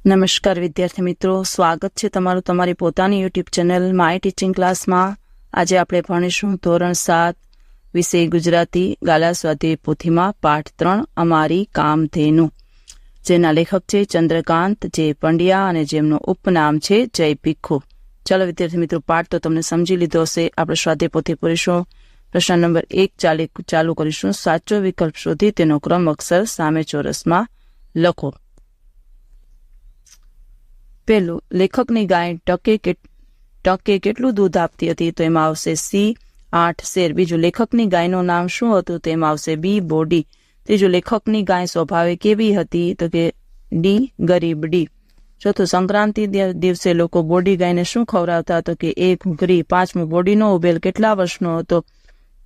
નમસ્કાર વિદ્યાર્થી મિત્રો, સ્વાગત છે તમારું તમારી પોતાની યુટ્યુબ ચેનલ માય ટીચિંગ ક્લાસમાં. આજે આપણે ભણીશું ધોરણ 7 વિષય ગુજરાતી ગાલા સ્વાધ્યાય પોથીમાં પાઠ 3 અમારી કામધેનુ, જેના લેખક છે ચંદ્રકાંત જે પંડ્યા અને જેમનું ઉપનામ છે જય ભીખુ. ચાલો વિદ્યાર્થી મિત્રો, પાઠ તો તમને સમજી લીધો હશે. આપણે સ્વાધ્યાય પોથી પૂરીશું. પ્રશ્ન નંબર 1 ચાલુ કરીશું. સાચો વિકલ્પ શોધી તેનો ક્રમ અક્ષર સામે ચોરસમાં લખો. પહેલું, લેખકની ગાય ટકે કેટલું દૂધ આપતી હતી? તો એમાં આવશે સી 8 શેર. બીજું, લેખકની ગાયનું નામ શું હતું? તો એમાં આવશે બી બોડી. ત્રીજું, લેખકની ગાય સ્વભાવે કેવી હતી? તો કે ડી ગરીબ ડી. ચોથું, સંક્રાંતિ દિવસે લોકો બોડી ગાયને શું ખવડાવતા? તો કે એ ઘૂઘરી. પાંચમું, બોડીનો ઉભેલ કેટલા વર્ષનો હતો?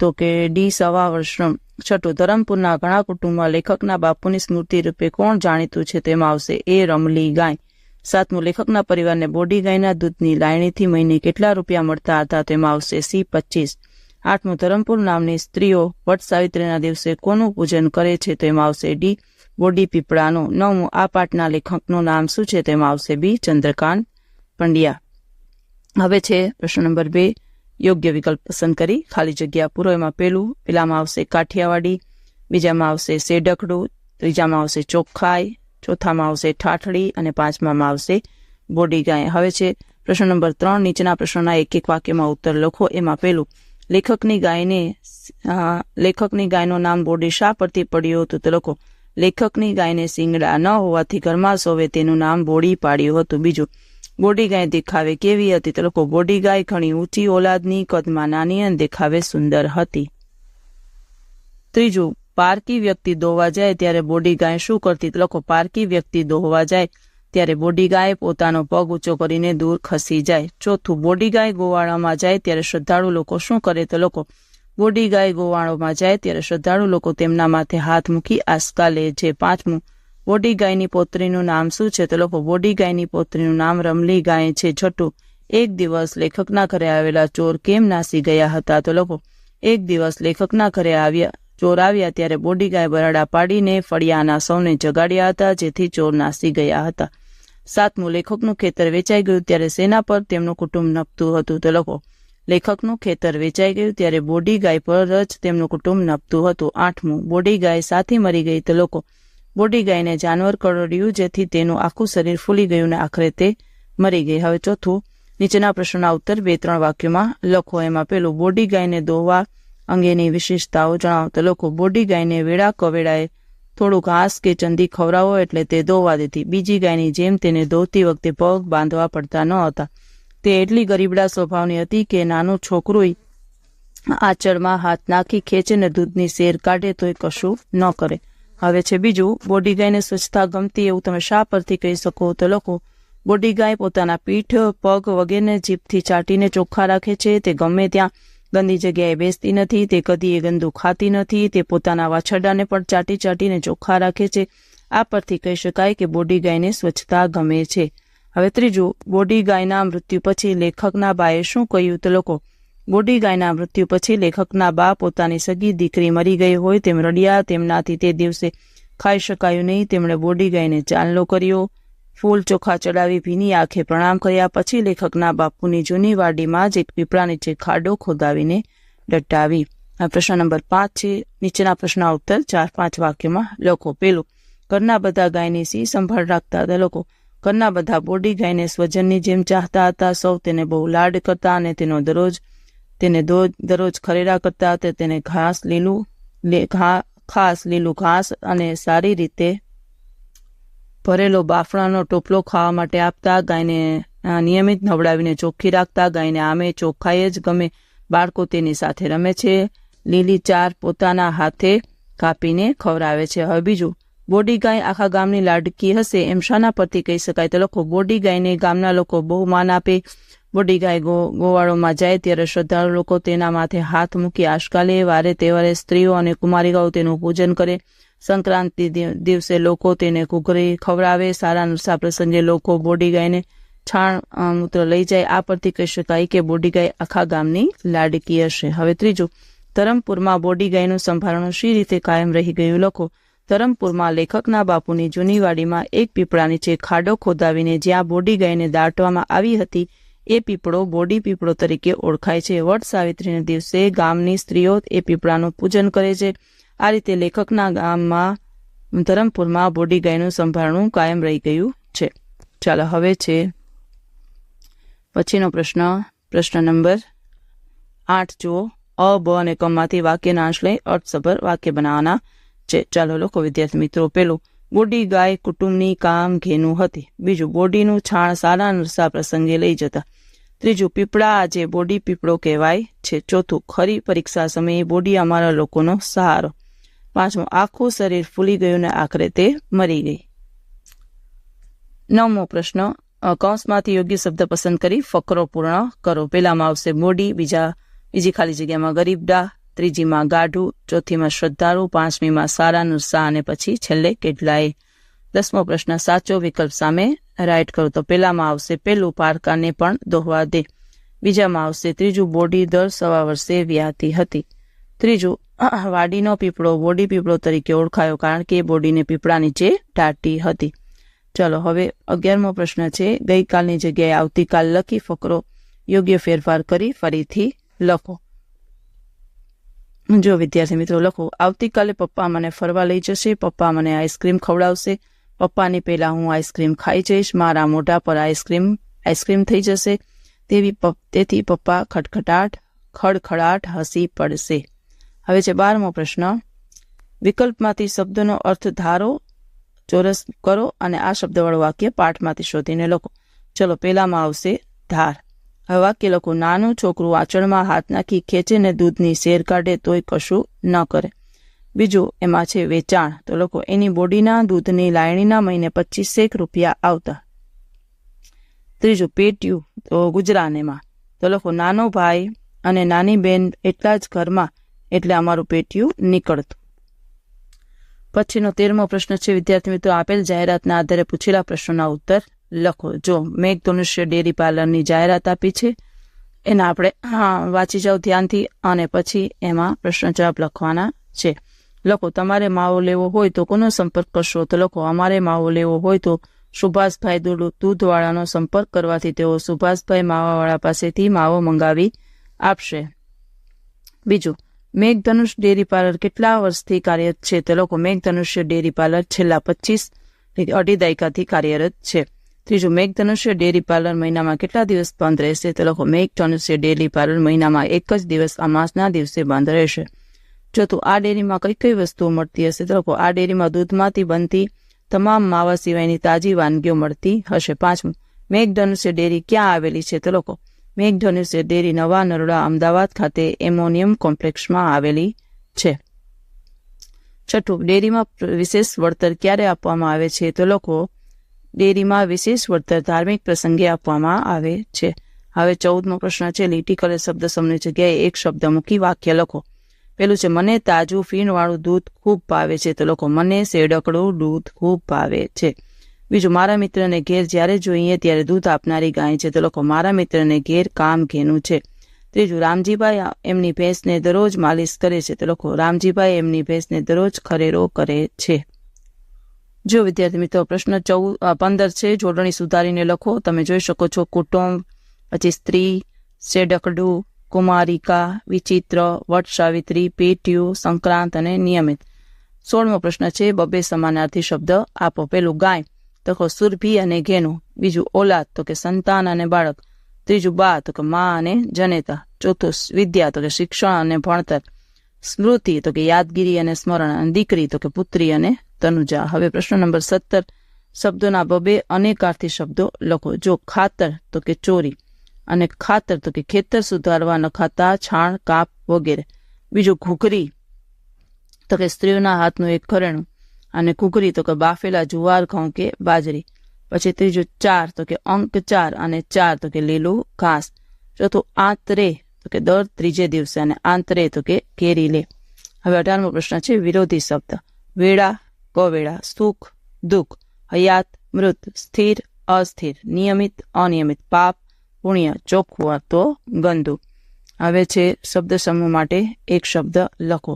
તો કે ડી 1.25 વર્ષનો. છઠ્ઠું, ધરમપુરના ઘણા કુટુંબમાં લેખકના બાપુની સ્મૃતિ રૂપે કોણ જાણીતું છે? તેમાં આવશે એ રમલી ગાય. સાતમું, લેખકના પરિવારને બોડી ગાયના દૂધની લાયણીથી મહિને કેટલા રૂપિયા મળતા હતા? તેમાં આવશે સી 25. આઠમું, ધરમપુર નામની સ્ત્રીઓ વટ સાવિત્રીના દિવસે કોનું પૂજન કરે છે? તેમાં આવશે ડી બોડી પીપળાનું. નવમું, આ પાઠના લેખકનું નામ શું છે? તેમાં આવશે બી ચંદ્રકાંત પંડ્યા. હવે છે પ્રશ્ન નંબર 2. યોગ્ય વિકલ્પ પસંદ કરી ખાલી જગ્યા પૂરો. એમાં પેલામાં આવશે કાઠિયાવાડી, બીજામાં આવશે સેડકડું, ત્રીજામાં આવશે ચોખ્ખાઈ, ચોથામાં આવશે ઠાઠડી અને પાંચમામાં આવશે બોડી ગાય. હવે છે પ્રશ્ન નંબર 3. નીચેના પ્રશ્નોના એક વાક્યમાં ઉત્તર લખો. એમાં પહેલું, લેખકની ગાયનું નામ બોડી શા પરથી પડ્યું હતું? તો લખો, લેખકની ગાયને શિંગડા ન હોવાથી ઘરમાં સૌએ તેનું નામ બોડી પાડ્યું હતું. બીજું, બોડી ગાય દેખાવે કેવી હતી? તો લખો, બોડી ગાય ઘણી ઊંચી ઓલાદની, કદમાં નાની અને દેખાવે સુંદર હતી. ત્રીજું, પારકી વ્યક્તિ દોવા જાય ત્યારે બોડી ગાય શું કરતી? લખો, પારકી વ્યક્તિ દોવા જાય ત્યારે બોડી ગાય પોતાનો પગ ઊંચો કરીને દૂર ખસી જાય. ચોથું, બોડી ગાય ગોવાળામાં જાય ત્યારે શ્રદ્ધાળુ લોકો શું કરે? તો લખો, બોડી ગાય ગોવાળામાં જાય ત્યારે શ્રદ્ધાળુ લોકો તેમના માથે હાથ મૂકી આસ્કા લે છે. પાંચમું, બોડી ગાયની પોતરીનું નામ શું છે? તો લખો, બોડી ગાયની પોતરીનું નામ રમલી ગાય છે. છઠ્ઠું, એક દિવસ લેખકના ઘરે આવેલા ચોર કેમ નાસી ગયા હતા? તો લખો, એક દિવસ લેખકના ઘરે ચોર આવ્યા ત્યારે બોડી ગાય બરાડા પાડીને ફળિયાના સૌને જગાડ્યા હતા, જેથી ચોર નાસી ગયા હતા. સાતમું, લેખકનું ખેતર વેચાઈ ગયું ત્યારે સેના પર તેમનું કુટુંબ નપતું હતું? તો લખો, લેખકનું ખેતર વેચાઈ ગયું ત્યારે બોડી ગાય પર જ તેમનું કુટુંબ નપતું હતું. આઠમું, બોડી ગાય સાથી મરી ગઈ? તો લખો, બોડી ગાયને જાનવર કરડ્યું જેથી તેનું આખું શરીર ફૂલી ગયું ને આખરે તે મરી ગઈ. હવે ચોથું, નીચેના પ્રશ્નોના ઉત્તર 2-3 વાક્યોમાં લખો. એમાં પેલું, બોડી ગાયને દોવા અંગેની વિશેષતાઓ જણાવો. તો લખો, બોડી ગાયને વેળા કવેળાએ થોડું ઘાસ કે ચંદી ખવડાવો એટલે તે દોવા દેતી. બીજી ગાયની જેમ તેને દોતી વખતે પગ બાંધવા પડતા ન હતા. તે એટલી ગરીબડા સ્વભાવની હતી કે નાનું છોકરું આંચળમાં હાથ નાખી ખેંચે ને દૂધની શેર કાઢે તોય કશું ન કરે. હવે છે બીજું, બોડી ગાયને સ્વચ્છતા ગમતી એવું તમે શા પરથી કહી શકો? તો લખો, બોડી ગાય પોતાના પીઠ, પગ વગેરેને જીભથી ચાટીને ચોખ્ખા રાખે છે. તે ગમે ત્યાં ગંદી જગ્યાએ બેસતી નથી. તે કદી એ ગંદુ ખાતી નથી. તે પોતાના વાછરડાને પણ ચાટીને ચોખ્ખા રાખે છે. આ પરથી કહી શકાય કે બોડી ગાયને સ્વચ્છતા ગમે છે. હવે ત્રીજું, બોડી ગાયના મૃત્યુ પછી લેખકના બાએ શું કહ્યું? તો લખો, બોડી ગાયના મૃત્યુ પછી લેખકના બા પોતાની સગી દીકરી મરી ગઈ હોય તેમ રડ્યા. તેમનાથી તે દિવસે ખાઈ શકાયું નહીં. તેમણે બોડી ગાયને ચાંદલો કર્યો, ફૂલ ચોખા ચડાવી ભીની આંખે પ્રણામ કર્યા. પછી લેખકના બાપુની જૂની વાડીમાં જ એક પીપળા નીચે ખાડો ખોદાવીને દટાવી. આ પ્રશ્ન નંબર 5 છે. નીચેના પ્રશ્નના ઉત્તર 4-5 વાક્યમાં લખો. પેલું, ઘરના બધા ગાયની સી સંભાળ રાખતા હતા? લખો, ઘરના બધા બોડી ગાયને સ્વજનની જેમ ચાહતા હતા. સૌ તેને બહુ લાડ કરતા અને દરરોજ ખરેડા કરતા હતા. તેને ખાસ લીલું ઘાસ અને સારી રીતે ભરેલો બાફણાનો ટોપલો ખાવા માટે આપતા. ગાયને નિયમિત નવડાવીને ચોખ્ખી રાખતા. ગાયને આમે ચોખ્ખાઈ જ ગમે. બાળકો તેની સાથે રમે છે. લીલી ચાર પોતાના હાથે કાપીને ખવડાવે છે. હવે બીજું, બોડી ગાય આખા ગામની લાડકી હશે એમ શાના પરથી કહી શકાય? તો લખો, બોડી ગાયને ગામના લોકો બહુ માન આપે. બોડી ગાય ગોવાળોમાં જાય ત્યારે શ્રદ્ધાળુ લોકો તેના માથે હાથ મૂકી આશકા લે. વારે તહેવારે સ્ત્રીઓ અને કુમારિકાઓ તેનું પૂજન કરે. સંક્રાંતિ દિવસે લોકો તેને ઘૂઘરી ખવડાવે. સારા નરસા પ્રસંગે લોકો બોડી ગાયને છાણ મૂત્ર લઈ જાય. આ પરથી કહી શકાય કે બોડી ગાય આખા ગામની લાડકી હશે. હવે ત્રીજું, ધરમપુરમાં બોડી ગાયનું સંભાળણું શી રીતે કાયમ રહી ગયું? લખો, ધરમપુરમાં લેખકના બાપુની જૂની વાડીમાં એક પીપળા નીચે ખાડો ખોદાવીને જ્યાં બોડી ગાયને દાટવામાં આવી હતી એ પીપળો બોડી પીપળો તરીકે ઓળખાય છે. વટ સાવિત્રીના દિવસે ગામની સ્ત્રીઓ એ પીપળાનું પૂજન કરે છે. આ રીતે લેખકના ગામમાં ધરમપુરમાં બોડી ગાયનું સંભાળણું કાયમ રહી ગયું છે. ચાલો હવે છે પછીનો પ્રશ્ન નંબર 8 જુઓ. અ, બ અને ક માંથી વાક્યના અંશ લઈ અર્થસભર વાક્ય બનાવવાના છે. ચાલો લોકો વિદ્યાર્થી મિત્રો, પેલું બોડી ગાય કુટુંબની કામ ઘેનું હતી. બીજું બોડીનું છાણ સારા નરસા પ્રસંગે લઈ જતા. ત્રીજું પીપળા આજે બોડી પીપળો કહેવાય છે. ચોથું ખરી પરીક્ષા સમયે બોડી અમારા લોકોનો સહારો. પાંચમું આખું શરીર ફૂલી ગયું ને આખરે તે મરી ગઈ. 9મો પ્રશ્ન, કૌંસમાંથી યોગ્ય શબ્દ પસંદ કરી ફકરો પૂર્ણ કરો. પહેલામાં આવશે બોડી, બીજી ખાલી જગ્યામાં ગરીબડા, ત્રીજીમાં ગાઢું, ચોથીમાં શ્રદ્ધાળુ, પાંચમીમાં સારા નરસા અને પછી છેલ્લે કેટલાય. 10મો પ્રશ્ન, સાચો વિકલ્પ સામે રાઈટ કરો. તો પહેલામાં આવશે પેલું પારકાને પણ દોહવા દે. બીજામાં આવશે ત્રીજું બોડી દર 1.25 વર્ષે વ્યાતી હતી. ત્રીજું વાડીનો પીપળો બોડી પીપળો તરીકે ઓળખાયો કારણ કે બોડીને પીપળા નીચે દાટી હતી. ચાલો હવે 11મો પ્રશ્ન છે, ગઈકાલની જગ્યાએ આવતીકાલ લખી ફકરો યોગ્ય ફેરફાર કરી ફરીથી લખો. જો વિદ્યાર્થી મિત્રો લખો, આવતીકાલે પપ્પા મને ફરવા લઈ જશે, પપ્પા મને આઈસ્ક્રીમ ખવડાવશે, પપ્પાની પહેલા હું આઈસ્ક્રીમ ખાઈ જઈશ, મારા મોઢા પર આઈસ્ક્રીમ થઈ જશે, તેથી પપ્પા ખડખડાટ હસી પડશે. હવે છે 12મો પ્રશ્ન, વિકલ્પમાંથી શબ્દનો અર્થ ધારો, ચોરસ કરો અને આ શબ્દવાળું વાક્ય પાઠમાંથી શોધીને લખો. ચલો પહેલામાં આવશે ધાર. હવે વાક્ય લખો, નાનું છોકરું આંચળમાં હાથ નાખી ખેંચે ને દૂધની શેર કાઢે તોય કશું ન કરે. બીજું એમાં છે વેચાણ. તો લખો, એની બોડીના દૂધની લાયણીના મહિને 25 રૂપિયા આવતા. ત્રીજું પેટ્યું, તો ગુજરાનેમાં. તો લખો, નાનો ભાઈ અને નાની બેન એટલા જ ઘરમાં એટલે અમારું પેટ્યું નીકળતું. પછીનો 13મો પ્રશ્ન છે, વિદ્યાર્થી મિત્રો આપેલ જાહેરાતના આધારે પૂછેલા પ્રશ્નોના ઉત્તર લખો. જો મેઘધનુષ્ય ડેરી પાર્લરની જાહેરાત આપી છે, એના આપણે વાંચી જાઓ ધ્યાનથી અને પછી એમાં પ્રશ્ન જવાબ લખવાના છે. લખો, તમારે માવો લેવો હોય તો કોનો સંપર્ક કરશો? તો લખો, અમારે માવો લેવો હોય તો સુભાષભાઈ દૂધવાળાનો સંપર્ક કરવાથી તેઓ સુભાષભાઈ માવાવાળા પાસેથી માવો મંગાવી આપશે. બીજું, મેઘધનુષ ડેરી પાર્લર કેટલા વર્ષથી કાર્યરત છે? તો લખો, મેઘધનુષ્ય ડેરી પાર્લર છેલ્લા 25 દાયકાથી કાર્યરત છે. ત્રીજું, મેઘધનુષ્ય ડેરી પાર્લર મહિનામાં કેટલા દિવસ બંધ રહેશે? તો લખો, મેઘધનુષ્ય ડેરી પાર્લર મહિનામાં એક જ દિવસ અમાસના દિવસે બંધ રહેશે. ચોથું, આ ડેરીમાં કઈ કઈ વસ્તુઓ મળતી હશે? તો લખો, આ ડેરીમાં દૂધમાંથી બનતી તમામ માવા સિવાયની તાજી વાનગીઓ મળતી હશે. પાંચમું, મેઘધનુષ્ય ડેરી ક્યાં આવેલી છે? તો લખો, મેઘધનુષ્ય ડેરી નવા નરોડા અમદાવાદ ખાતે એમોનિયમ કોમ્પ્લેક્સમાં આવેલી છે. છઠ્ઠું, ડેરીમાં વિશેષ વળતર ક્યારે આપવામાં આવે છે? તો લખો, ડેરીમાં વિશેષ વળતર ધાર્મિક પ્રસંગે આપવામાં આવે છે. હવે 14મો પ્રશ્ન છે, લીટી કરેલ શબ્દ સમૂહની જગ્યાએ એક શબ્દ મૂકી વાક્ય લખો. પેલું છે, મને તાજું ફીણવાળું દૂધ ખૂબ ભાવે છે. તો લખો, મને શેડકડું દૂધ ખૂબ ભાવે છે. બીજું, મારા મિત્રને ઘેર જ્યારે જોઈએ ત્યારે દૂધ આપનારી ગાય છે. તો લખો, મારા મિત્રને ઘેર કામ ઘેનું છે. ત્રીજું, રામજીભાઈ એમની ભેંસને દરરોજ માલિશ કરે છે. તો લખો, રામજીભાઈ એમની ભેંસને દરરોજ ખરેરો કરે છે. જો વિદ્યાર્થી મિત્રો પ્રશ્ન 15 છે, જોડણી સુધારીને લખો. તમે જોઈ શકો છો, કુટુંબ, પછી સ્ત્રી, શેડકડું, કુમારિકા, વિચિત્ર, વટ સાવિત્રી, પેટ્યું, સંક્રાંત અને નિયમિત. 16મો પ્રશ્ન છે, બબે સમાનાર્થી શબ્દ આપો. પેલું ગાય, તો કે સુરભી અને ઘેનું. બીજું ઓલાદ, તો કે સંતાન અને બાળક. ત્રીજું બા, તો કે મા અને જનેતા. ચોથું વિદ્યા, તો કે શિક્ષણ અને ભણતર. સ્મૃતિ, તો કે યાદગીરી અને સ્મરણ. અને દીકરી, તો કે પુત્રી અને તનુજા. હવે પ્રશ્ન નંબર 17, શબ્દોના બબે અનેકાર્થી શબ્દો લખો. જો ખાતર, તો કે ચોરી, અને ખાતર, તો કે ખેતર સુધારવા નખાતા છાણ કાપ વગેરે. બીજું ઘૂઘરી, તો કે સ્ત્રીઓના હાથનું એક ઘરેણું, અને ઘૂઘરી, તો કે બાફેલા જુવાર ઘઉં કે બાજરી. પછી ત્રીજું ચાર, તો કે અંક 4, અને 4, તો કે લીલું ઘાસ. ચોથું આંતરે, તો કે દર ત્રીજે દિવસે, અને આંતરે, તો કે કેરી લે. હવે 18મો પ્રશ્ન છે, વિરોધી શબ્દ. વેળા, કવેળા, સુખ, દુઃખ, હયાત, મૃત, સ્થિર, અસ્થિર, નિયમિત, અનિયમિત, પાપ, પુણ્ય, ચોખ્ખું તો ગંદુ. હવે છે શબ્દ સમૂહ માટે એક શબ્દ લખો.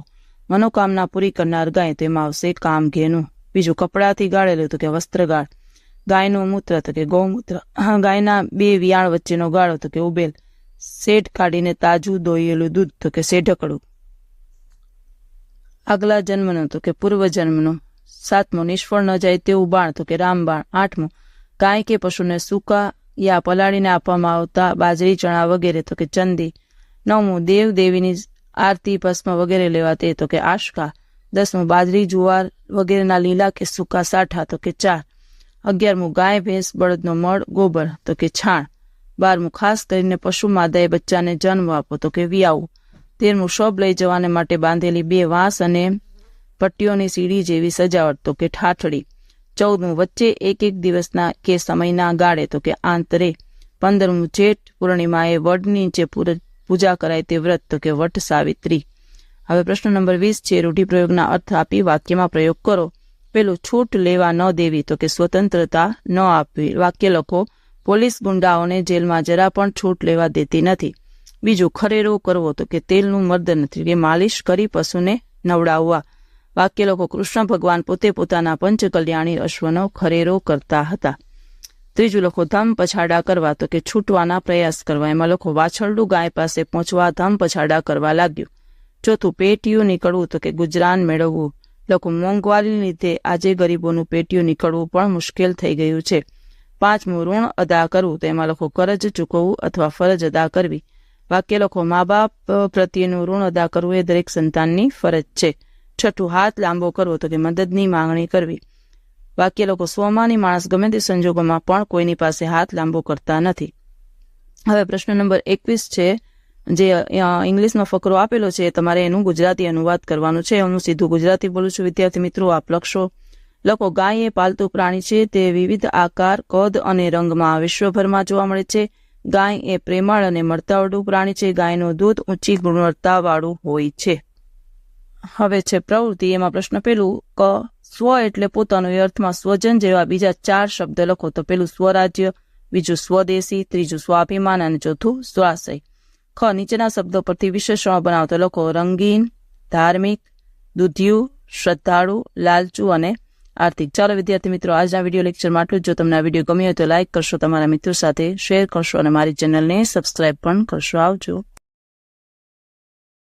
મનોકામના પૂરી કરનાર ગાય, તેમાં આવશે કામધેનુ. બીજું, કપડાથી ગાળેલું તો કે વસ્ત્રગાળ. ગાયનું મૂત્ર તો કે ગૌમૂત્ર. ગાયના બે વિયાણ વચ્ચેનો ગાળો તો કે ઉબેલ. શેઢ કાઢીને તાજું દોયેલું દૂધ તો કે શેઢકડું. આગલા જન્મનો તો કે પૂર્વજન્મનો. 7મો, નિષ્ફળ ન જાય તેવું બાણ તો કે રામબાણ. 8મો, ગાય કે પશુને સૂકા યા પલાળીને આપવામાં આવતા બાજરી, ચણા વગેરે તો કે ચંદી. 9મું, દેવ દેવીની આરતી, ભસ્મ વગેરે લેવા તે તો કે આશકા. 10મું, બાજરી, જુવાર વગેરેના લીલા કે સૂકા સાઠા તો કે ચાર. 11મું, ગાય, ભેંસ, બળદનો મળ, ગોબર તો કે છાણ. 12મું, ખાસ કરીને પશુ માદાએ બચ્ચાને જન્મ આપો તો કે વિયાવું. 13મું, શોભ લઈ જવાને માટે બાંધેલી 2 વાંસ અને પટ્ટીઓની સીડી જેવી સજાવટ તો કે ઠાઠડી. 14મું, વચ્ચે એક દિવસના કે સમયના ગાળે તો કે આંતરે. 15મું, જેઠ પૂર્ણિમાએ વડ નીચે પૂજા કરાય તે વ્રત તો કે વટ સાવિત્રી. હવે પ્રશ્ન નંબર 20 છે. રૂઢિપ્રયોગના અર્થ આપી વાક્યમાં પ્રયોગ કરો. પેલું, છૂટ લેવા ન દેવી તો કે સ્વતંત્રતા ન આપવી. વાક્ય લખો, પોલીસ ગુંડાઓને જેલમાં જરા પણ છૂટ લેવા દેતી નથી. બીજું, ખરેરો કરવો તો કે તેલનું મર્દન એટલે કે માલિશ કરી પશુને નવડાવવા. વાક્ય લખો, કૃષ્ણ ભગવાન પોતે પોતાના પંચકલ્યાણી અશ્વનો ખરેરો કરતા હતા. ત્રીજું લખો, ધમ પછાડા કરવા તો કે છૂટવાના પ્રયાસ કરવા. એમાં લખો, વાછરડું ગાય પાસે પહોંચવા ધમ પછાડા કરવા લાગ્યું. ચોથું, પેટીયું નીકળવું તો કે ગુજરાન મેળવવું. લખો, મોંઘવારીને લીધે આજે ગરીબોનું પેટીયું નીકળવું પણ મુશ્કેલ થઈ ગયું છે. 5મું, ઋણ અદા કરવું. તો એમાં લખો, કરજ ચૂકવવું અથવા ફરજ અદા કરવી. વાક્ય લખો, મા બાપ પ્રત્યેનું ઋણ અદા કરવું એ દરેક સંતાનની ફરજ છે. 6, હાથ લાંબો કરવો તો કે મદદની માંગણી કરવી. વાક્ય લખો, સ્વમાની માણસ ગમે તે સંજોગોમાં પણ કોઈની પાસે હાથ લાંબો કરતા નથી. હવે પ્રશ્ન નંબર 21 છે. જે ઇંગ્લિશમાં ફકરો આપેલો છે, તમારે એનું ગુજરાતી અનુવાદ કરવાનું છે. હું સીધું ગુજરાતી બોલું છું. વિદ્યાર્થી મિત્રો, આપ લખશો. લખો, ગાય એ પાલતુ પ્રાણી છે. તે વિવિધ આકાર, કદ અને રંગમાં વિશ્વભરમાં જોવા મળે છે. ગાય એ પ્રેમાળ અને મળતાવડું પ્રાણી છે. ગાયનું દૂધ ઊંચી ગુણવત્તાવાળું હોય છે. હવે છે પ્રવૃત્તિ. એમાં પ્રશ્ન પેલું, ક, સ્વ એટલે પોતાનું, એ અર્થમાં સ્વજન જેવા બીજા 4 શબ્દ લખો. તો પેલું, સ્વરાજ્ય. બીજું, સ્વદેશી. ત્રીજું, સ્વાભિમાન. અને ચોથું, સ્વાશ્રય. ખ, નીચેના શબ્દો પરથી વિશેષણો બનાવતો લખો. રંગીન, ધાર્મિક, દુધિયું, શ્રદ્ધાળુ, લાલચુ અને આર્થિક. ચાલો વિદ્યાર્થી મિત્રો, આજના વિડીયો લેક્ચરમાં આટલું જ. જો તમને આ વિડીયો ગમ્યો હોય તો લાઇક કરશો, તમારા મિત્રો સાથે શેર કરશો અને મારી ચેનલને સબસ્ક્રાઇબ પણ કરશો. આવજો.